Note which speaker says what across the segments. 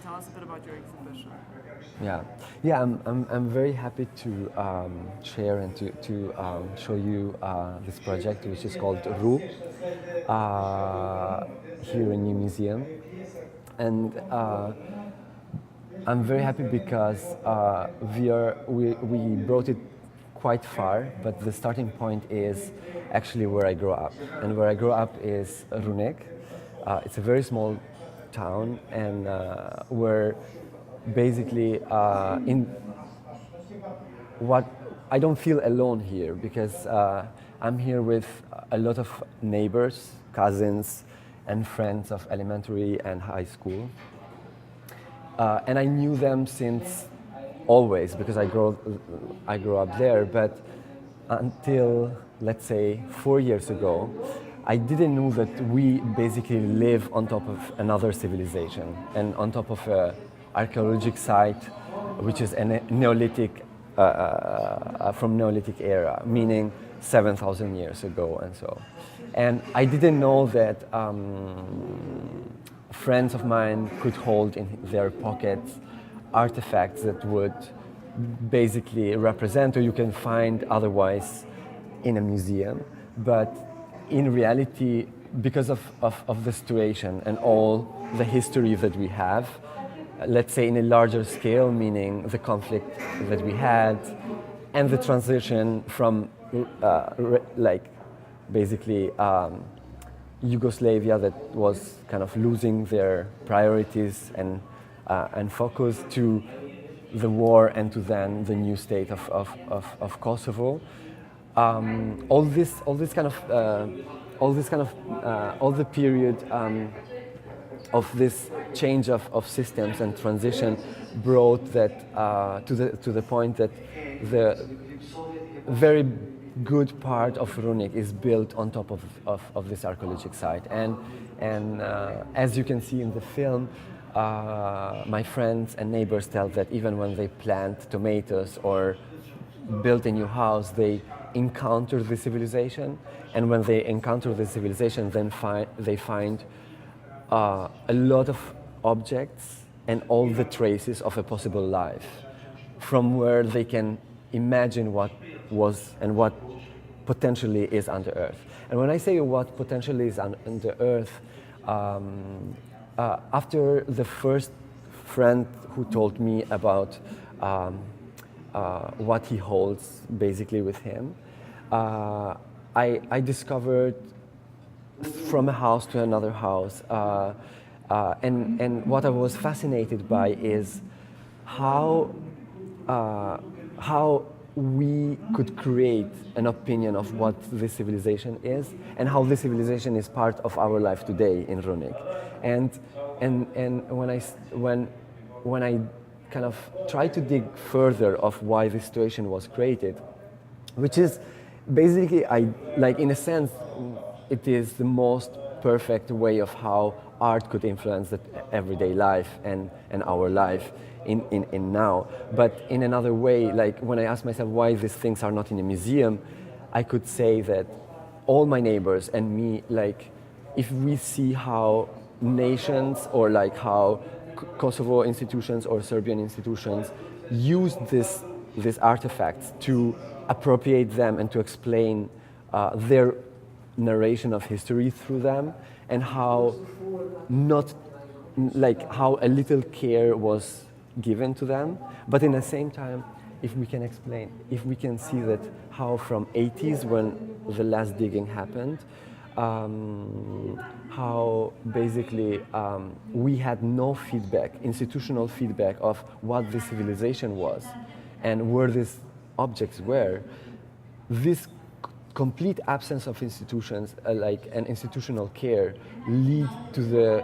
Speaker 1: tell us a bit about your exhibition.
Speaker 2: Yeah. I'm very happy to share and to show you this project, which is called Runik, here in New Museum, and I'm very happy because we brought it quite far, but the starting point is actually where I grew up, and where I grew up is Runik. It's a very small town, and where basically in what I don't feel alone here, because I'm here with a lot of neighbors, cousins, and friends of elementary and high school, and I knew them since always because I grew up there. But until, let's say, 4 years ago, I didn't know that we basically live on top of another civilization and on top of a archaeological site, which is a Neolithic, from Neolithic era, meaning 7,000 years ago and so. And I didn't know that friends of mine could hold in their pockets artifacts that would basically represent, or you can find otherwise in a museum. But in reality, because of the situation and all the history that we have, let's say in a larger scale, meaning the conflict that we had and the transition from basically Yugoslavia that was kind of losing their priorities and focus, to the war, and to then the new state of Kosovo. All the period of this change of systems and transition brought that to the point that the very good part of Runik is built on top of this archaeological site. And as you can see in the film, my friends and neighbors tell that even when they plant tomatoes or build a new house, they encounter the civilization, and when they encounter the civilization, then they find a lot of objects and all the traces of a possible life, from where they can imagine what was and what potentially is under earth. And when I say what potentially is under earth, after the first friend who told me about what he holds basically with him, I discovered from a house to another house, and what I was fascinated by is how we could create an opinion of what this civilization is, and how this civilization is part of our life today in Runik. And when I kind of try to dig further of why this situation was created, which is basically, in a sense, it is the most perfect way of how art could influence the everyday life and our life in now. But in another way, like when I ask myself why these things are not in a museum, I could say that all my neighbors and me, like, if we see how nations, or like how Kosovo institutions or Serbian institutions use these artifacts to appropriate them and to explain their narration of history through them, and how how a little care was given to them. But in the same time, if we can see that how from 80s, when the last digging happened, how basically we had no feedback, institutional feedback of what the civilization was and where these objects were. This complete absence of institutions, an institutional care, lead to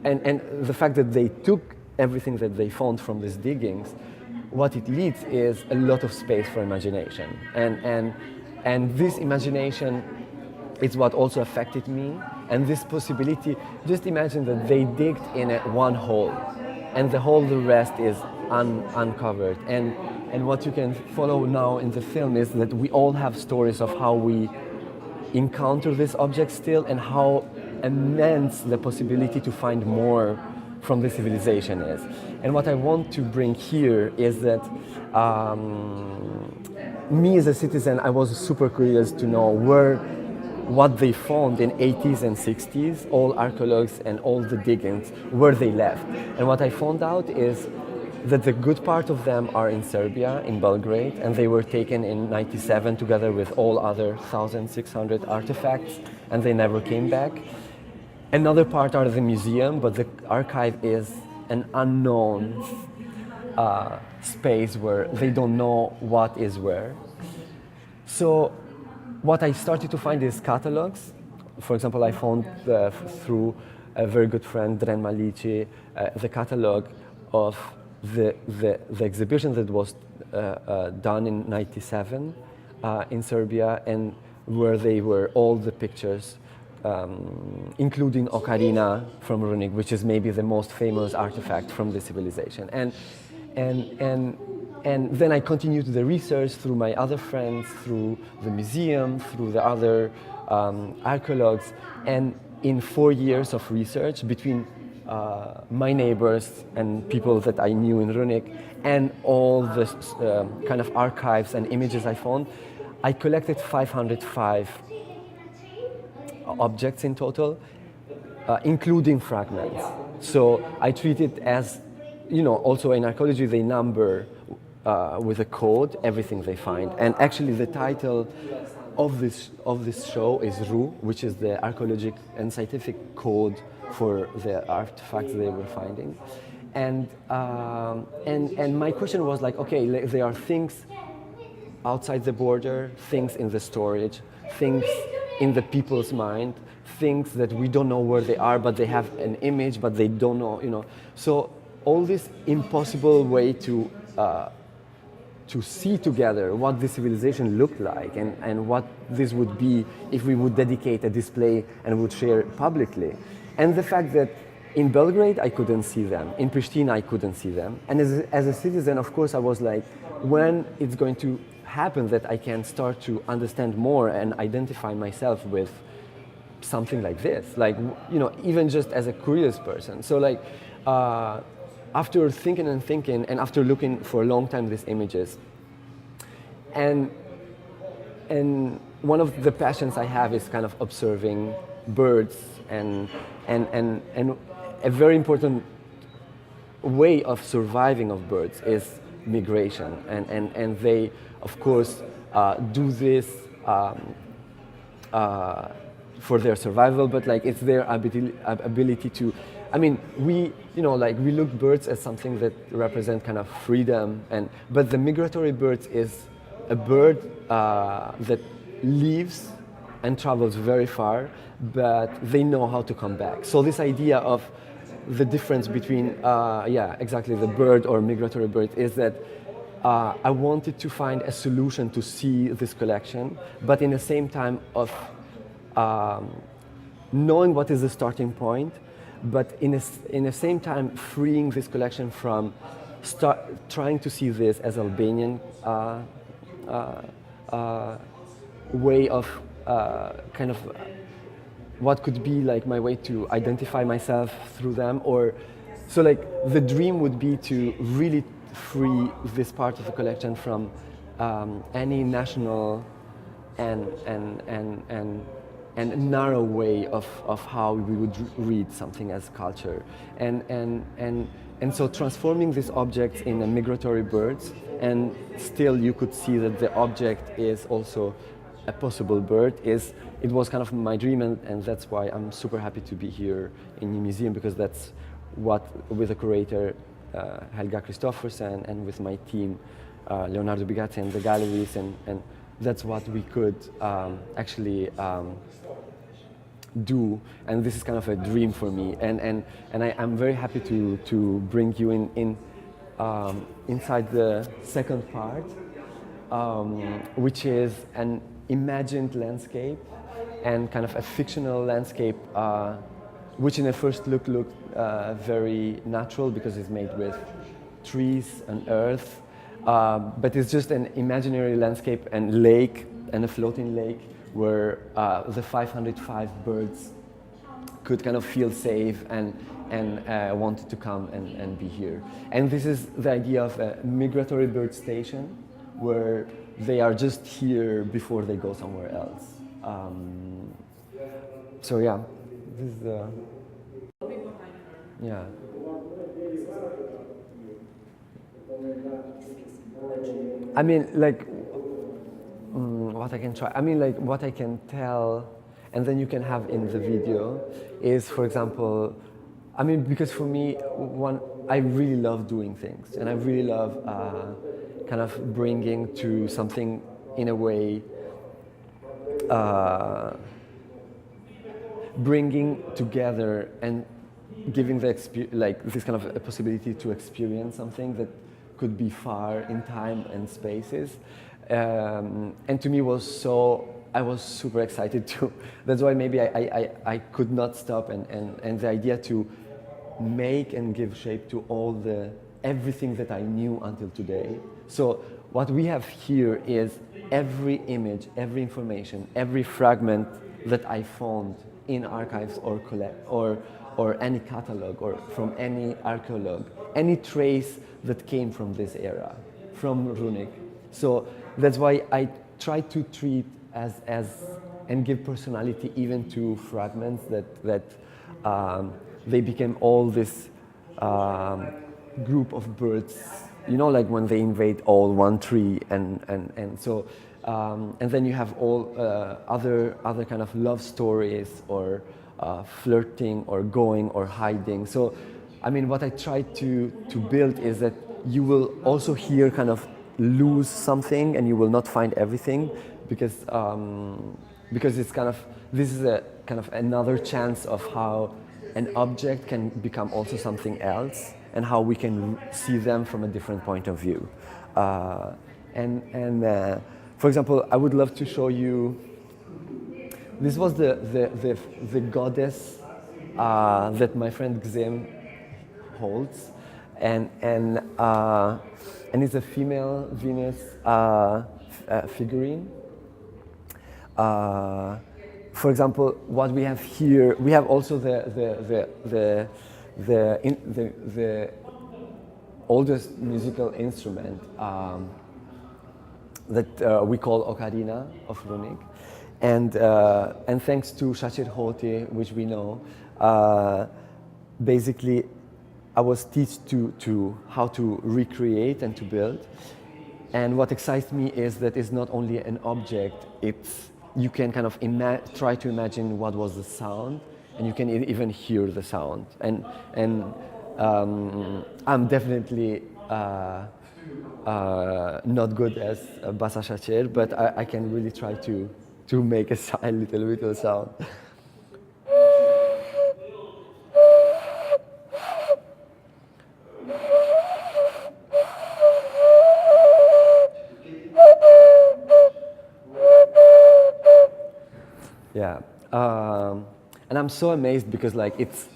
Speaker 2: and the fact that they took everything that they found from these diggings. What it leads is a lot of space for imagination, and this imagination is what also affected me. And this possibility, just imagine that they digged in one hole, and the rest is uncovered. And what you can follow now in the film is that we all have stories of how we encounter this object still, and how immense the possibility to find more from the civilization is. And what I want to bring here is that me as a citizen, I was super curious to know what they found in 80s and 60s, all archaeologues and all the diggings, where they left. And what I found out is that the good part of them are in Serbia, in Belgrade, and they were taken in 97 together with all other 1,600 artifacts, and they never came back. Another part are the museum, but the archive is an unknown space where they don't know what is where. So what I started to find is catalogs. For example, I found through a very good friend, Dren Malici, the catalog of the exhibition that was done in 97 in Serbia, and where they were all the pictures, including ocarina from Runik, which is maybe the most famous artifact from the civilization. And then I continued the research through my other friends, through the museum, through the other archaeologues, and in 4 years of research between my neighbors and people that I knew in Runik and all the kind of archives and images I found, I collected 505 objects in total, including fragments. So I treat it as, also in archaeology they number with a code everything they find. And actually the title of this show is RU, which is the archaeological and scientific code for the artifacts they were finding. And my question was like, okay, there are things outside the border, things in the storage, things in the people's mind, things that we don't know where they are, but they have an image, but they don't know, So all this impossible way to see together what the civilization looked like and what this would be if we would dedicate a display and would share it publicly. And the fact that in Belgrade I couldn't see them, in Pristina I couldn't see them. And as a citizen, of course, I was like, when it's going to happen that I can start to understand more and identify myself with something like this, like, even just as a curious person. So like, after thinking and after looking for a long time these images, and one of the passions I have is kind of observing birds, and a very important way of surviving of birds is migration, and they of course do this for their survival, but like it's their ability to, we look birds as something that represent kind of freedom, but the migratory bird is a bird that lives and travels very far, but they know how to come back. So this idea of the difference between, exactly, the bird or migratory bird is that I wanted to find a solution to see this collection, but in the same time of knowing what is the starting point, but in the same time freeing this collection from trying to see this as Albanian way of kind of what could be like my way to identify myself through them, or so like the dream would be to really free this part of the collection from any national and narrow way of how we would read something as culture, and so transforming these objects in a migratory birds, and still you could see that the object is also a possible bird. It was kind of my dream, and that's why I'm super happy to be here in the museum, because that's what, with the curator Helga Kristoffersen and with my team Leonardo Bigatti and the galleries, and that's what we could actually do, and this is kind of a dream for me, and I'm very happy to bring you in inside the second part, which is an imagined landscape and kind of a fictional landscape, which in a first look looked very natural because it's made with trees and earth, but it's just an imaginary landscape and lake, and a floating lake where the 505 birds could kind of feel safe, and and wanted to come and be here. And this is the idea of a migratory bird station, where they are just here before they go somewhere else. So yeah, this is the... Yeah. I mean, like, what I can try, I mean, like, what I can tell, and then you can have in the video, is, for example, I mean, because for me, I really love doing things, and I really love kind of bringing to something in a way, bringing together and giving the like this kind of a possibility to experience something that could be far in time and spaces, and to me I was super excited too. That's why maybe I could not stop, and the idea to make and give shape to everything that I knew until today. So what we have here is every image, every information, every fragment that I found in archives or any catalog or from any archeologue, any trace that came from this era, from Runik. So that's why I try to treat as and give personality even to fragments that they became all this group of birds, you know, like when they invade all one tree, and so and then you have all other kind of love stories or flirting or going or hiding. So I mean, what I try to build is that you will also here kind of lose something and you will not find everything, because it's kind of, this is a kind of another chance of how an object can become also something else, and how we can see them from a different point of view. For example, I would love to show you, this was the goddess that my friend Gzim holds, and it's a female Venus figurine. For example, what we have here, we have also the oldest musical instrument that we call ocarina of Runik, and thanks to Shachir Hoti, which we know, basically I was taught to how to recreate and to build. And what excites me is that it's not only an object, you can kind of try to imagine what was the sound, and you can even hear the sound. And I'm definitely not good as Basa Shachir, but I can really try to make a little sound. Yeah, and I'm so amazed because like it's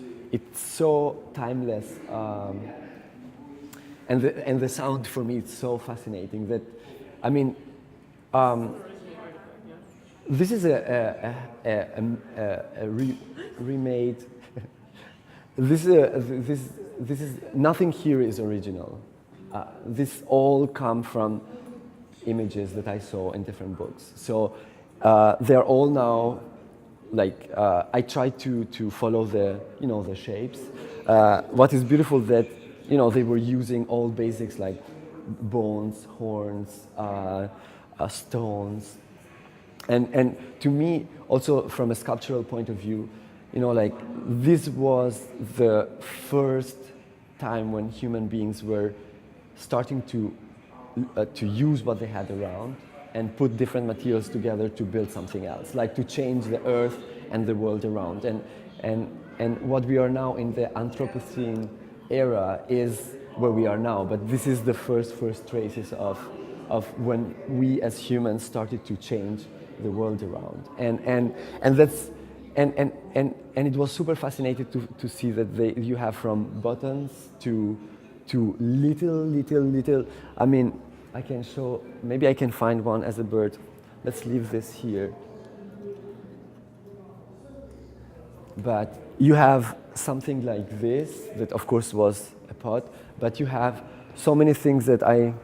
Speaker 2: so timeless, and the sound for me is so fascinating that, I mean, this is a remade. This is nothing here is original. This all come from images that I saw in different books. So they're all now, like, I try to follow the shapes. What is beautiful that, they were using all basics like bones, horns, stones. And to me, also from a sculptural point of view, like, this was the first time when human beings were starting to use what they had around and put different materials together to build something else, like to change the earth and the world around. And what we are now in the Anthropocene era is where we are now, but this is the first traces of when we as humans started to change the world around. And it was super fascinating to see that you have from buttons to little, I mean, I can show, maybe I can find one as a bird. Let's leave this here. But you have something like this, that of course was a pot, but you have so many things that I...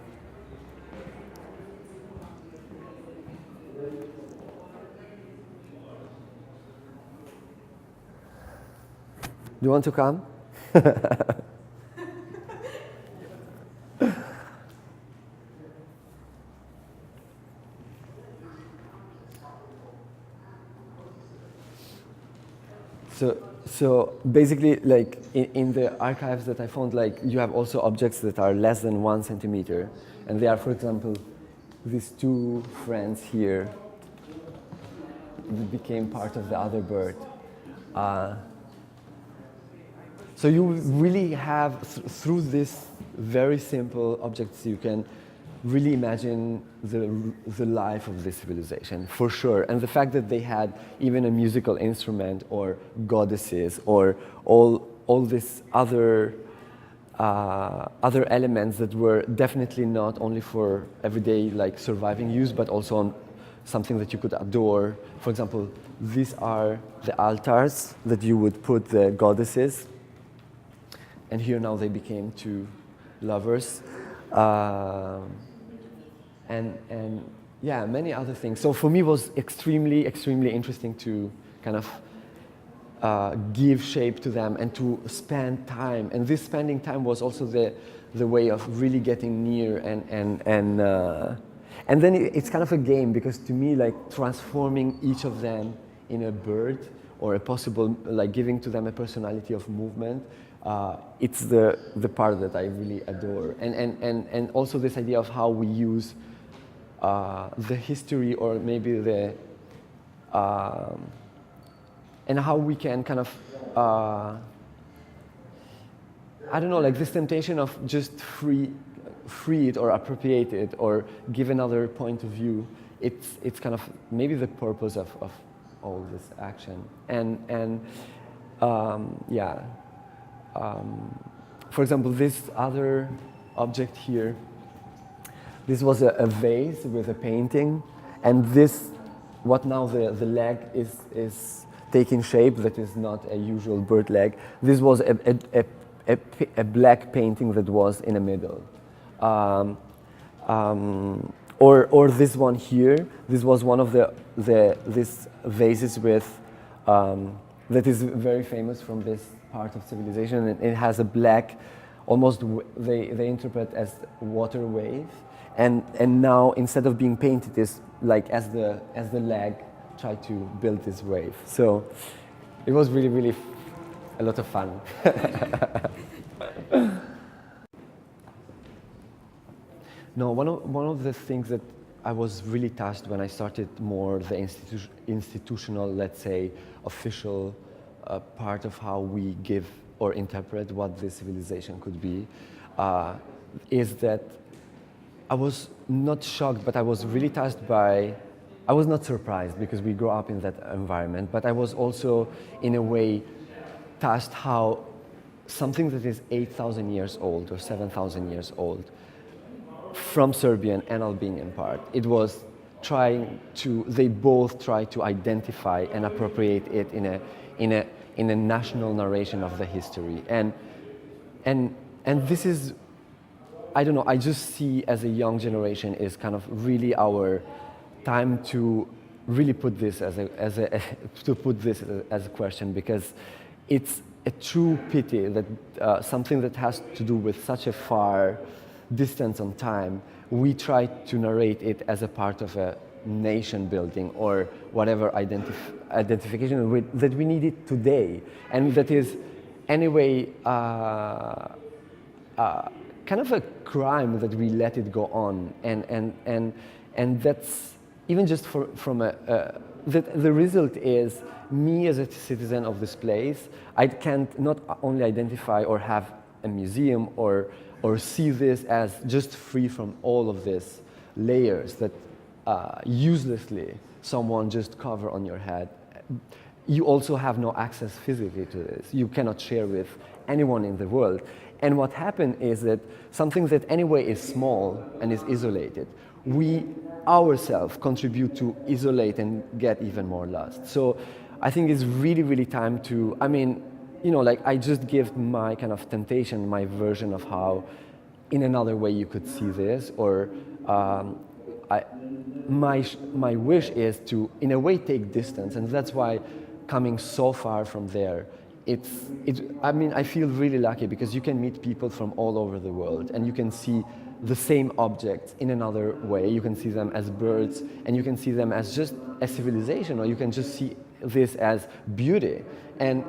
Speaker 2: Do you want to come? So basically, like in the archives that I found, like you have also objects that are less than 1 centimeter, and they are, for example, these two friends here that became part of the other bird. So you really have, through this very simple objects, you can really imagine the life of this civilization, for sure. And the fact that they had even a musical instrument or goddesses or all these other elements that were definitely not only for everyday like surviving use, but also on something that you could adore. For example, these are the altars that you would put the goddesses. And here now they became two lovers. And yeah, many other things. So for me it was extremely, extremely interesting to kind of give shape to them and to spend time. And this spending time was also the way of really getting near and then it's kind of a game, because to me, like transforming each of them in a bird or a possible, like giving to them a personality of movement, it's the part that I really adore. And also this idea of how we use the history, or maybe the and how we can kind of I don't know, like this temptation of just free it or appropriate it or give another point of view. It's kind of maybe the purpose of all this action. And yeah. For example, this other object here, this was a vase with a painting, and this, what now the leg is taking shape, that is not a usual bird leg. This was a black painting that was in the middle. Or this one here, this was one of these vases with, that is very famous from this part of civilization, and it has a black, almost they interpret as water wave, and now instead of being painted, is like as the leg tried to build this wave. So it was really, really a lot of fun. No, one of the things that I was really touched when I started more the institutional, let's say, official part of how we give or interpret what this civilization could be, is that I was not shocked, but I was really touched by, I was not surprised because we grew up in that environment, but I was also, in a way, touched how something that is 8,000 years old or 7,000 years old, from Serbian and Albanian part, it was they both try to identify and appropriate it in a national narration of the history. And this is, I don't know, I just see as a young generation is kind of really our time to really put this as a question, because it's a true pity that something that has to do with such a far distance on time, we try to narrate it as a part of a nation building or whatever identification that we need it today, and that is anyway kind of a crime that we let it go on, and that's even just from the result is me as a citizen of this place, I can't not only identify or have a museum or see this as just free from all of these layers that uselessly someone just cover on your head. You also have no access physically to this. You cannot share with anyone in the world. And what happened is that something that anyway is small and is isolated, we ourselves contribute to isolate and get even more lost. So I think it's really, really time to, I mean, like I just give my kind of temptation, my version of how in another way you could see this, or my wish is to, in a way, take distance, and that's why coming so far from there, I mean, I feel really lucky because you can meet people from all over the world, and you can see the same objects in another way. You can see them as birds, and you can see them as just a civilization, or you can just see this as beauty, and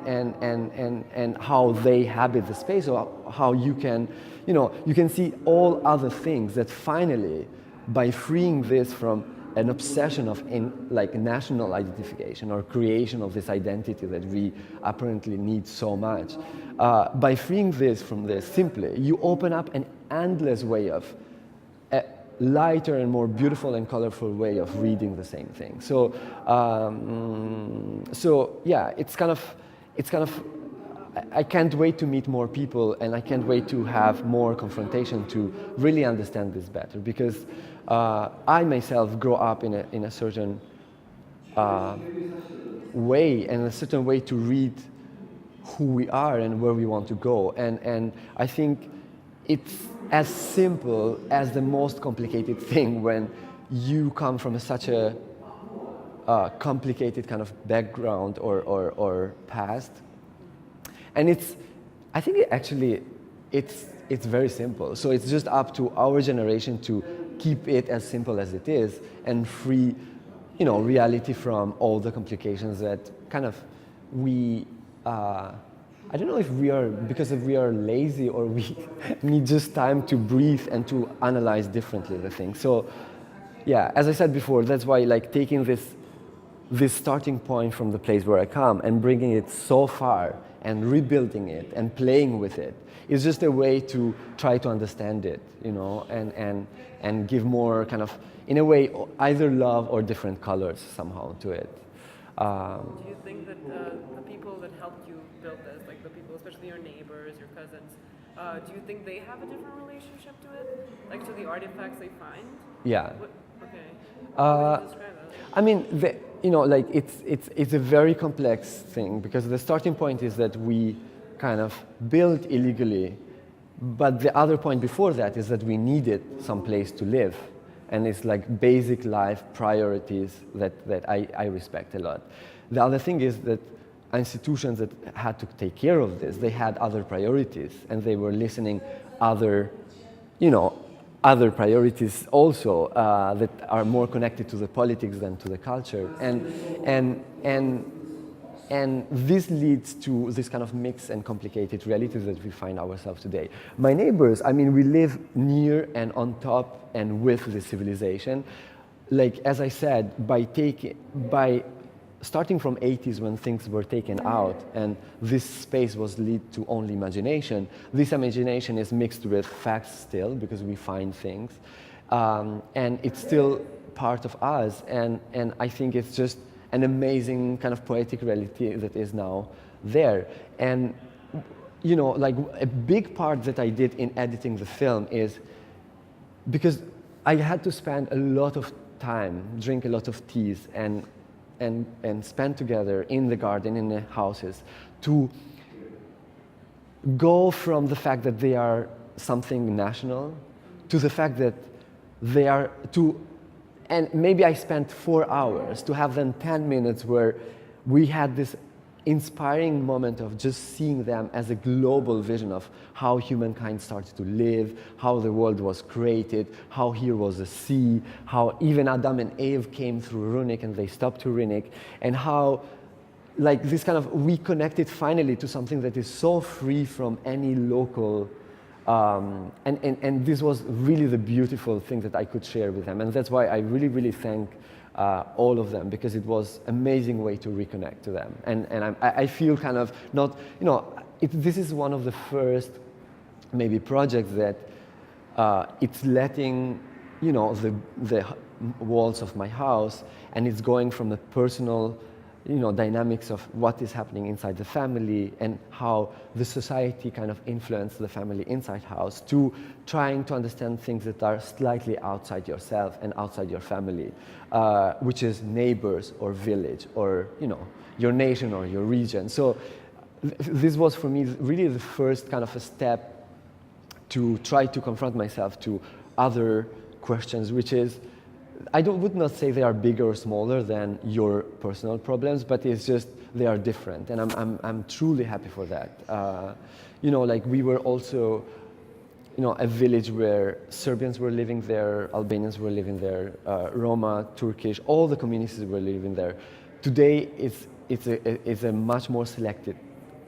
Speaker 2: how they habit the space, or how you can, you can see all other things that finally, by freeing this from an obsession of like national identification or creation of this identity that we apparently need so much, by freeing this from this, simply, you open up an endless way of a lighter and more beautiful and colorful way of reading the same thing. So, yeah, it's kind of, I can't wait to meet more people, and I can't wait to have more confrontation to really understand this better, because I myself grow up in a certain way, and a certain way to read who we are and where we want to go. And I think it's as simple as the most complicated thing when you come from such a complicated kind of background or past. And I think it's very simple. So it's just up to our generation to keep it as simple as it is and free, reality from all the complications that kind of I don't know if we are lazy, or we need just time to breathe and to analyze differently the thing. So, yeah, as I said before, that's why like taking this starting point from the place where I come and bringing it so far and rebuilding it and playing with it is just a way to try to understand it, and give more kind of, in a way, either love or different colors somehow to it.
Speaker 1: Do you think that the people that helped you build this, like the people, especially your neighbors, your cousins, do you think they have a different relationship to it, like to the artifacts they find?
Speaker 2: Yeah.
Speaker 1: Okay. How would you describe that?
Speaker 2: I mean, like it's a very complex thing, because the starting point is that we kind of built illegally, but the other point before that is that we needed some place to live, and it's like basic life priorities that I respect a lot. The other thing is that institutions that had to take care of this, they had other priorities, and they were listening other priorities also that are more connected to the politics than to the culture, and this leads to this kind of mixed and complicated realities that we find ourselves today. My neighbors, I mean, we live near and on top and with the civilization. Like, as I said, by starting from 80s when things were taken out and this space was lead to only imagination, this imagination is mixed with facts still, because we find things, and it's still part of us, and I think it's just an amazing kind of poetic reality that is now there. And like a big part that I did in editing the film is because I had to spend a lot of time, drink a lot of teas, and spend together in the garden, in the houses, to go from the fact that they are something national to the fact that they are and maybe I spent 4 hours to have then 10 minutes where we had this inspiring moment of just seeing them as a global vision of how humankind started to live, how the world was created, how here was a sea, how even Adam and Eve came through Runik and they stopped to Runik, and how like this kind of, we connected finally to something that is so free from any local, and this was really the beautiful thing that I could share with them, and that's why I really, really thank all of them, because it was an amazing way to reconnect to them. And I feel kind of not, this is one of the first maybe projects that it's letting, the walls of my house, and it's going from the personal, dynamics of what is happening inside the family and how the society kind of influenced the family inside house, to trying to understand things that are slightly outside yourself and outside your family, which is neighbors or village or, your nation or your region. So this was for me really the first kind of a step to try to confront myself to other questions, which is, would not say they are bigger or smaller than your personal problems, but it's just they are different, and I'm truly happy for that. You know, like we were also, you know, a village where Serbians were living there, Albanians were living there, Roma, Turkish, all the communities were living there. Today, it's a much more selected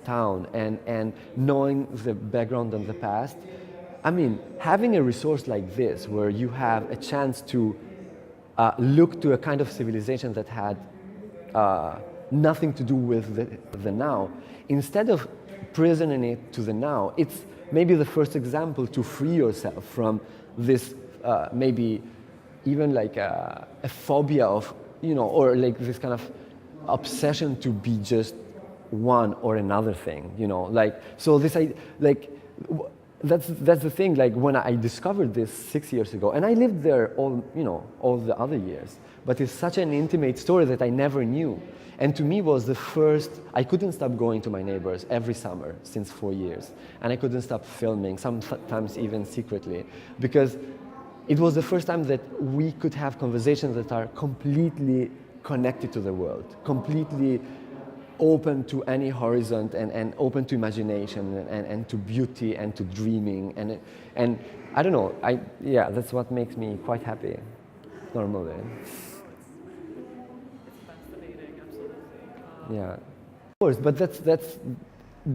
Speaker 2: town, and knowing the background and the past, I mean, having a resource like this where you have a chance to look to a kind of civilization that had nothing to do with the now, instead of prisoning it to the now, it's maybe the first example to free yourself from this maybe even like a phobia of, you know, or like this kind of obsession to be just one or another thing, you know, like, so this, that's the thing, like when I discovered this 6 years ago, and I lived there all, you know, all the other years, but it's such an intimate story that I never knew. And to me was the first, I couldn't stop going to my neighbors every summer since 4 years. And I couldn't stop filming, sometimes even secretly, because it was the first time that we could have conversations that are completely connected to the world, completely open to any horizon and open to imagination and to beauty and to dreaming. And I don't know, yeah, that's what makes me quite happy normally. Yeah, of course, but that's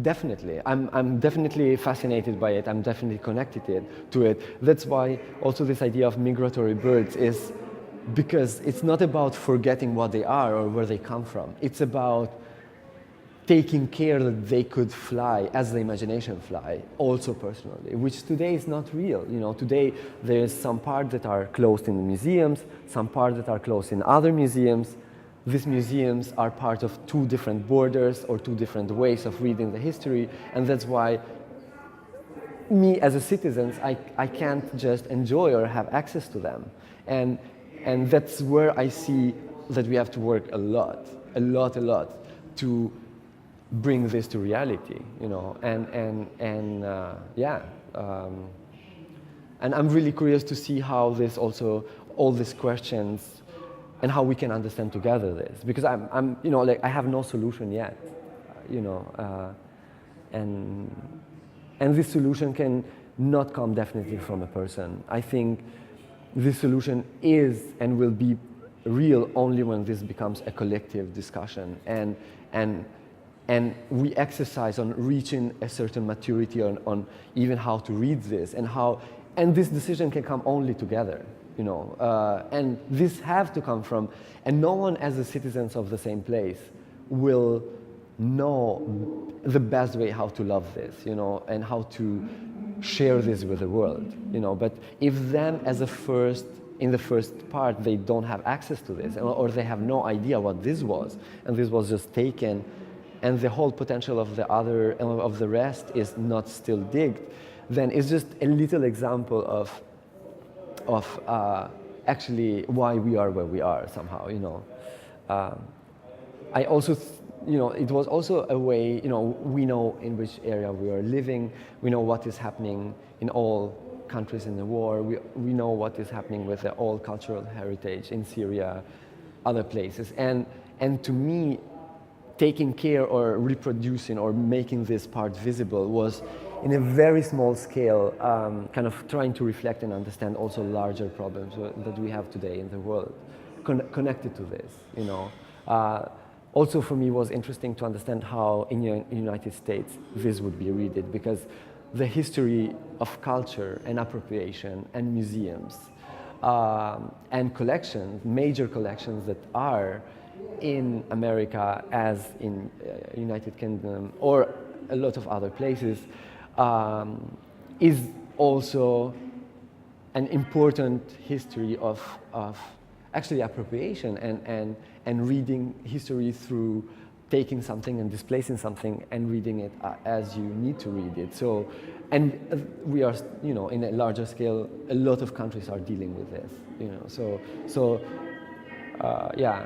Speaker 2: definitely. I'm definitely fascinated by it. I'm definitely connected to it. That's why also this idea of migratory birds is because it's not about forgetting what they are or where they come from. It's about taking care that they could fly as the imagination fly, also personally, which today is not real. You know, today there's some parts that are closed in museums, some parts that are closed in other museums. These museums are part of two different borders or two different ways of reading the history, and that's why me as a citizen, I can't just enjoy or have access to them. And that's where I see that we have to work a lot to bring this to reality, you know, and I'm really curious to see how this also, all these questions, and how we can understand together this, because I'm you know, like I have no solution yet, you know, and this solution can not come definitely from a person. I think this solution is and will be real only when this becomes a collective discussion, and we exercise on reaching a certain maturity on even how to read this, and this decision can come only together. You know, and this have to come from, and no one as the citizens of the same place will know the best way how to love this, you know, and how to share this with the world, you know. But if them as in the first part, they don't have access to this, or they have no idea what this was, and this was just taken, and the whole potential of the rest is not still digged, then it's just a little example of actually why we are where we are somehow, you know. I also, you know, it was also a way, you know, we know in which area we are living, we know what is happening in all countries in the war, we know what is happening with the old cultural heritage in Syria, other places, and to me, taking care or reproducing or making this part visible was in a very small scale, kind of trying to reflect and understand also larger problems that we have today in the world, connected to this, you know. Also for me was interesting to understand how in the United States this would be read, because the history of culture and appropriation and museums and collections, major collections that are in America as in United Kingdom or a lot of other places, is also an important history of actually appropriation and reading history through taking something and displacing something and reading it as you need to read it. So, and we are, you know, in a larger scale, a lot of countries are dealing with this, you know. So yeah.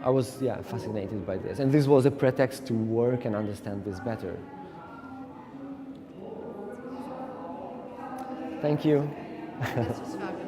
Speaker 2: I was fascinated by this, and this was a pretext to work and understand this better. Thank you.
Speaker 3: That's just fabulous.